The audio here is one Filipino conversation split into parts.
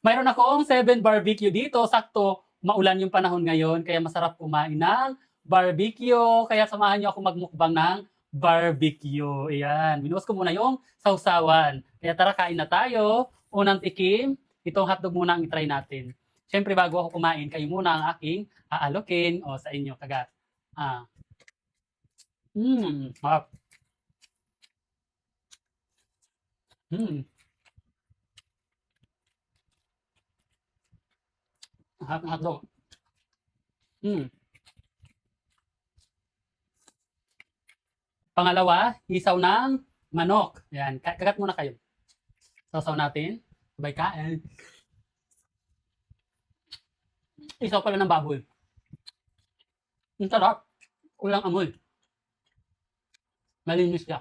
Mayroon akong 7 barbecue dito. Sakto, maulan yung panahon ngayon, kaya masarap kumain ng barbecue. Kaya samahan niyo ako magmukbang ng barbecue. Ayan, binuhos ko muna yung sausawan. Kaya tara, kain na tayo. Unang tikim, itong hotdog muna ang itry natin. Siyempre, bago ako kumain, kayo muna ang aking aalokin o sa inyo, kagat. Harap. Harap ng hotdog. Pangalawa, isaw ng manok. Ayan, kagat muna kayo. Sausaw natin. Sabay kain. Isaw pala ng baboy. Ang sarap. Walang amoy. Malinis siya.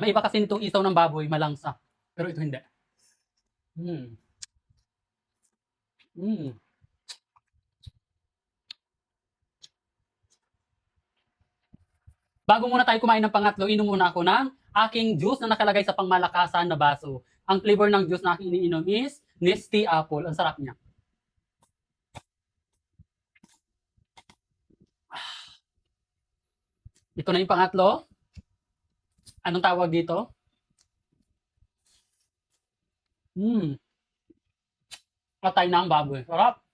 May iba kasi nitong isaw ng baboy, malangsa. Pero ito hindi. Bago muna tayo kumain ng pangatlo, inom muna ako ng aking juice na nakalagay sa pangmalakasan na baso. Ang flavor ng juice na aking iniinom is Nestea Apple. Ang sarap niya. Ito na yung pangatlo. Anong tawag dito? Patay na ang baboy. Sarap.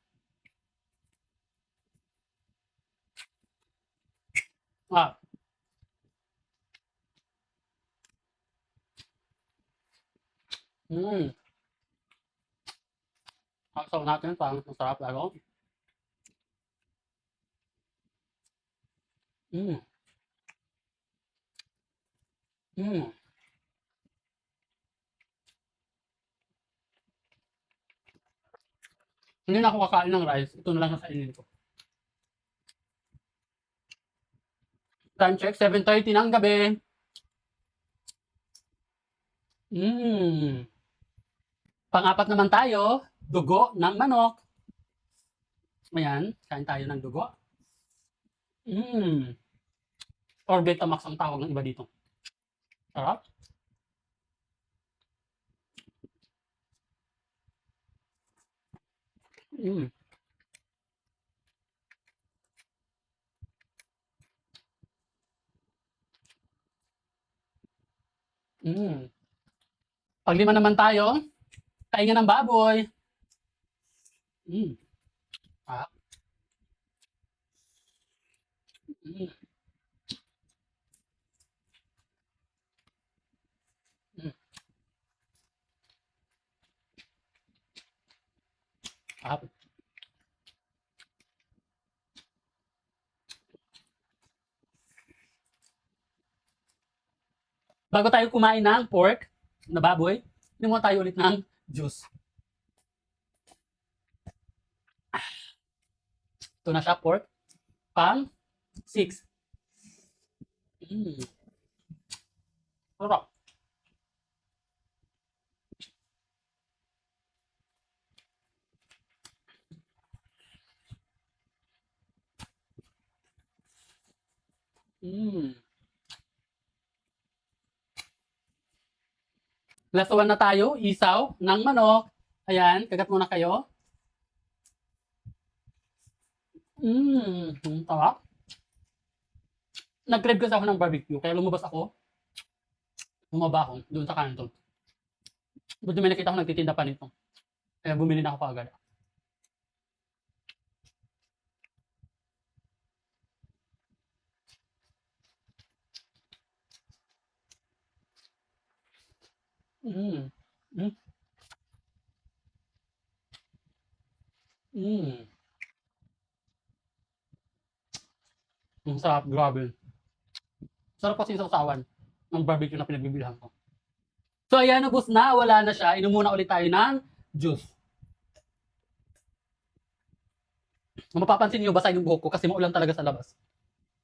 Sausaw natin, parang masarap lalo. Hindi na ako kakain ng rice. Ito na lang kainin ko. Time check, 7:30 ng gabi. Pang-apat naman tayo, dugo ng manok. Ayan, kain tayo ng dugo. Or Betamax ang tawag ng iba dito. Sarap. Paglima naman tayo, kaingan ng baboy. Bago tayo kumain ng pork na baboy, inuman tayo ulit ng juice. Ito na siya, pork. Pang 6. Sarap. Last one na tayo, isaw ng manok. Ayan, kagat muna kayo. Sarap. Nag-crave kasi ako ng barbecue, kaya lumabas ako. Bumaba ako doon sa kanto. Buti may nakita ko nagtitinda pa nito. Kaya bumili na ako kaagad. Ang sarap, grabe. Sarap kasi yung sausawan ng barbecue na pinagbibilhan ko. So ayan, ubos na, wala na siya. Inom muna ulit tayo ng juice. Kung mapapansin nyo, basa yung buhok ko kasi maulan talaga sa labas.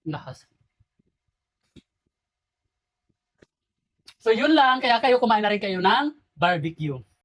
Lahas. So yun lang, kaya kayo kumain na rin kayo ng barbecue.